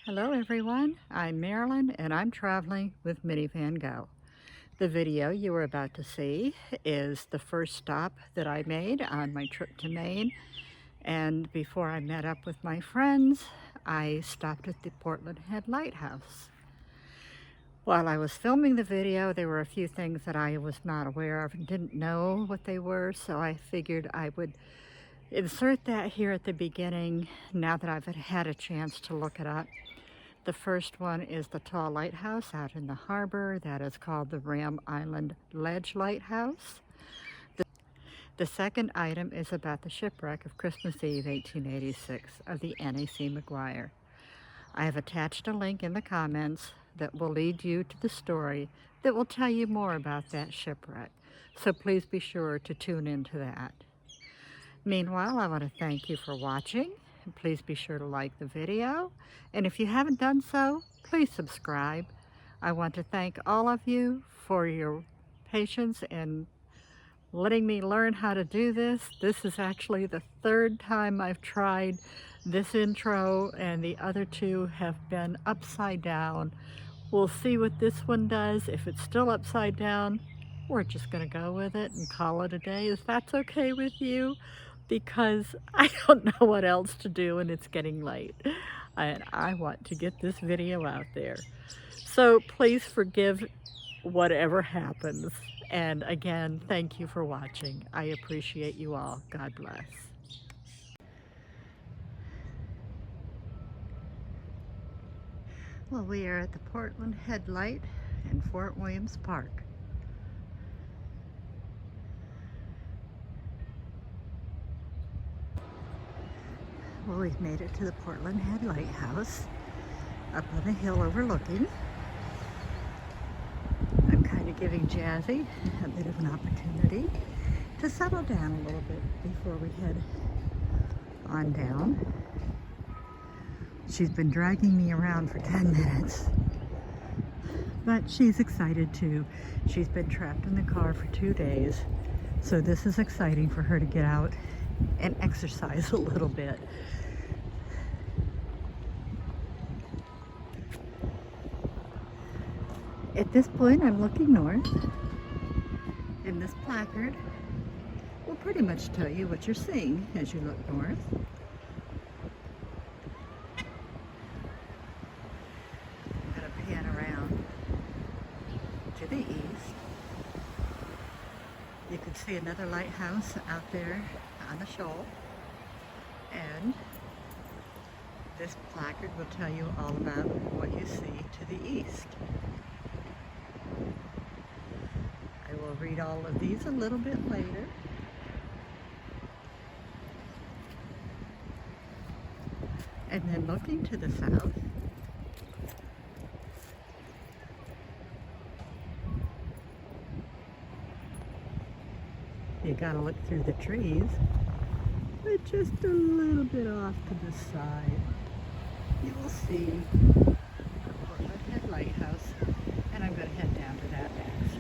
Hello everyone, I'm Marilyn and I'm traveling with Minivan Go. The video you are about to see is the first stop that I made on my trip to Maine, and before I met up with my friends, I stopped at the Portland Head Lighthouse. While I was filming the video, there were a few things that I was not aware of and didn't know what they were, so I figured I would insert that here at the beginning now that I've had a chance to look it up. The first one is the tall lighthouse out in the harbor that is called the Ram Island Ledge Lighthouse. The second item is about the shipwreck of Christmas Eve 1886 of the NAC McGuire. I have attached a link in the comments that will lead you to the story that will tell you more about that shipwreck, so please be sure to tune into that. Meanwhile, I want to thank you for watching. Please be sure to like the video, and if you haven't done so, please subscribe. I want to thank all of you for your patience in letting me learn how to do this. This is actually the third time I've tried this intro, and the other two have been upside down. We'll see what this one does. If it's still upside down, we're just going to go with it and call it a day. If that's okay with you, because I don't know what else to do and it's getting late. And I want to get this video out there. So please forgive whatever happens. And again, thank you for watching. I appreciate you all. God bless. Well, we are at the Portland Headlight in Fort Williams Park. Well, we've made it to the Portland Head Lighthouse, up on a hill overlooking. I'm kind of giving Jazzy a bit of an opportunity to settle down a little bit before we head on down. She's been dragging me around for 10 minutes, but she's excited too. She's been trapped in the car for 2 days, so this is exciting for her to get out and exercise a little bit. At this point, I'm looking north, and this placard will pretty much tell you what you're seeing as you look north. I'm going to pan around to the east. You can see another lighthouse out there on the shoal, and this placard will tell you all about what you see to the east. I will read all of these a little bit later. And then looking to the south, you gotta look through the trees, but just a little bit off to the side, you will see the Portland Head Lighthouse, and I'm going to head down to that next.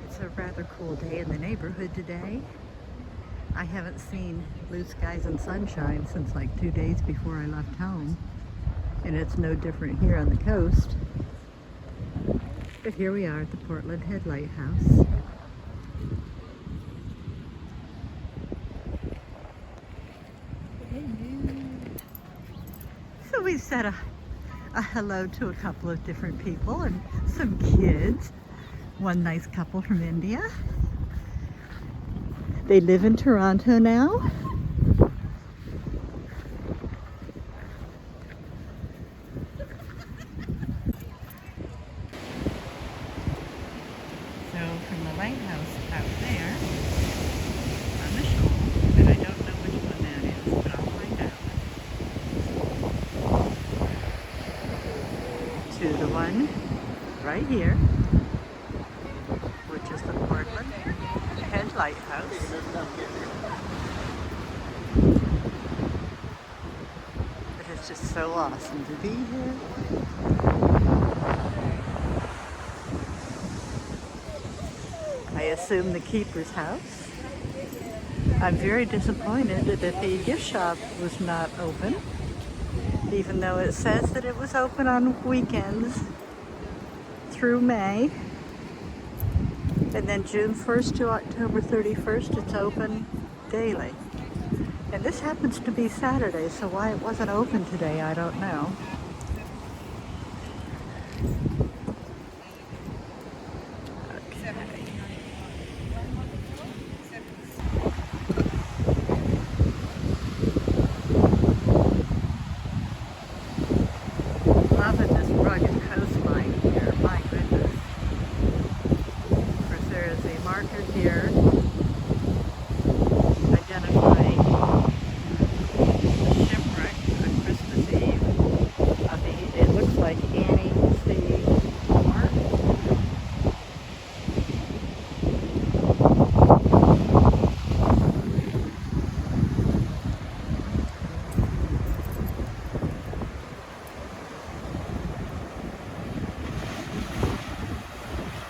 It's a rather cool day in the neighborhood today. I haven't seen blue skies and sunshine since like 2 days before I left home, and it's no different here on the coast. But here we are at the Portland Head Lighthouse. So we said a hello to a couple of different people and some kids. One nice couple from India. They live in Toronto now. From the lighthouse out there on the shore, and I don't know which one that is, but I'll find out, to the one right here, which is the Portland Head Lighthouse. It is just so awesome to be here. I assume the keeper's house. I'm very disappointed that the gift shop was not open, even though it says that it was open on weekends through May. And then June 1st to October 31st, it's open daily. And this happens to be Saturday, so why it wasn't open today, I don't know. Loving this rugged coastline here, my goodness. Of course, there is a marker here identifying the shipwreck on Christmas Eve. It looks like Annie's the mark.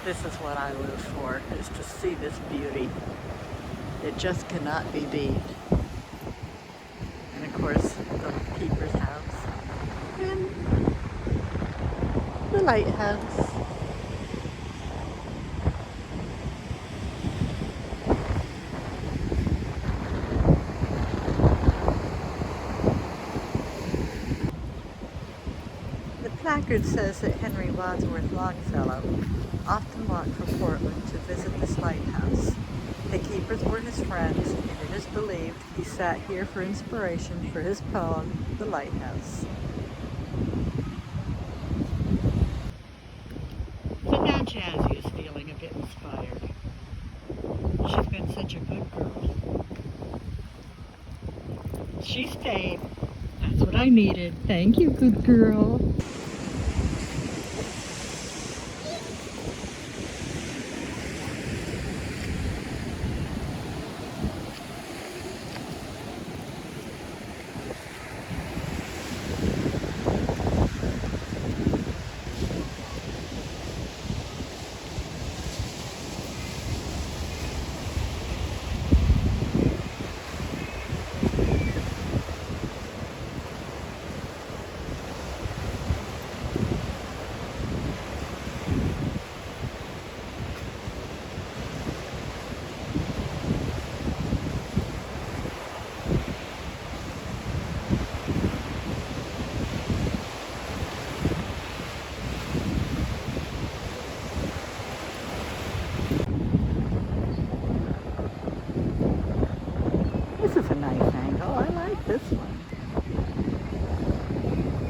This is what I live for, is to see this beauty. It just cannot be beat. And of course, the keeper's house and the lighthouse. The placard says that Henry Wadsworth Longfellow often walked from Portland to visit this lighthouse. The keepers were his friends, and it is believed he sat here for inspiration for his poem, The Lighthouse. So now Jazzy is feeling a bit inspired. She's been such a good girl. She stayed. That's what I needed. Thank you, good girl. This is a nice angle. I like this one.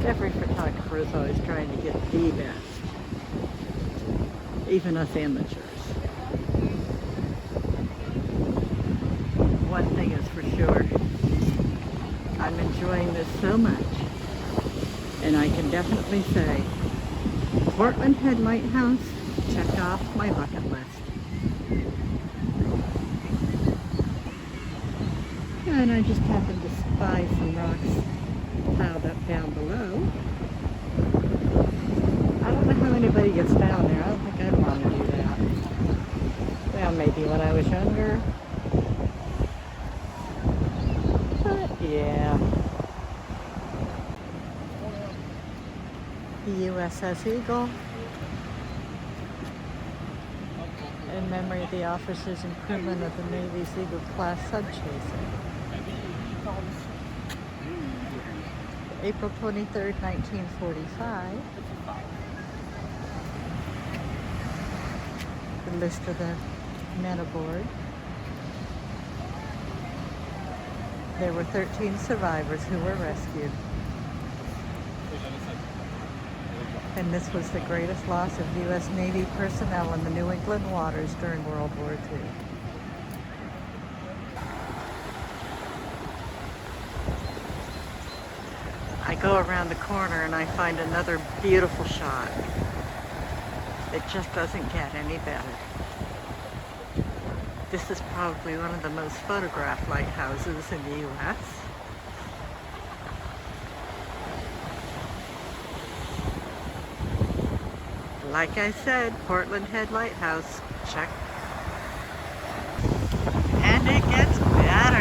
Every photographer is always trying to get the best, even us amateurs. One thing is for sure, I'm enjoying this so much, and I can definitely say, Portland Head Lighthouse checked off my bucket list. And I just happened to spy some rocks piled up down below. I don't know how anybody gets down there. I don't think I'd want to do that. Well, maybe when I was younger. But yeah. The USS Eagle. In memory of the officers and crewmen of the Navy's Eagle-class subchaser. April 23rd, 1945. The list of the men aboard. There were 13 survivors who were rescued. And this was the greatest loss of U.S. Navy personnel in the New England waters during World War II. I go around the corner and I find another beautiful shot. It just doesn't get any better. This is probably one of the most photographed lighthouses in the U.S. Like I said, Portland Head Lighthouse, check. And it gets better.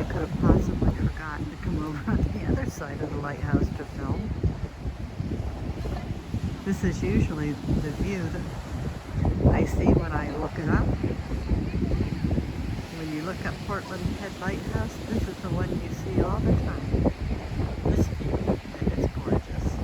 could have possibly forgotten to come over on the other side of the lighthouse to film. This is usually the view that I see when I look it up. When you look up Portland Head Lighthouse, this is the one you see all the time. This view, and it's gorgeous.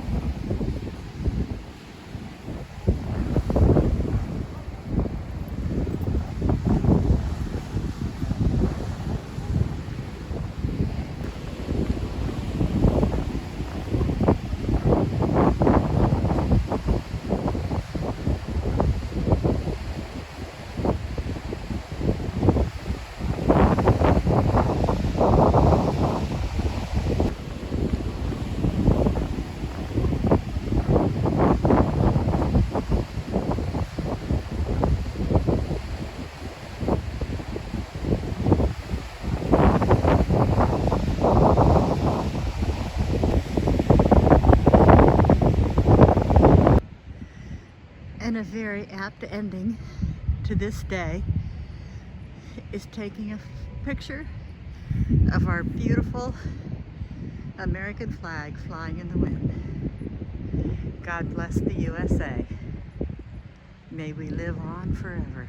And a very apt ending to this day is taking a picture of our beautiful American flag flying in the wind. God bless the USA. May we live on forever.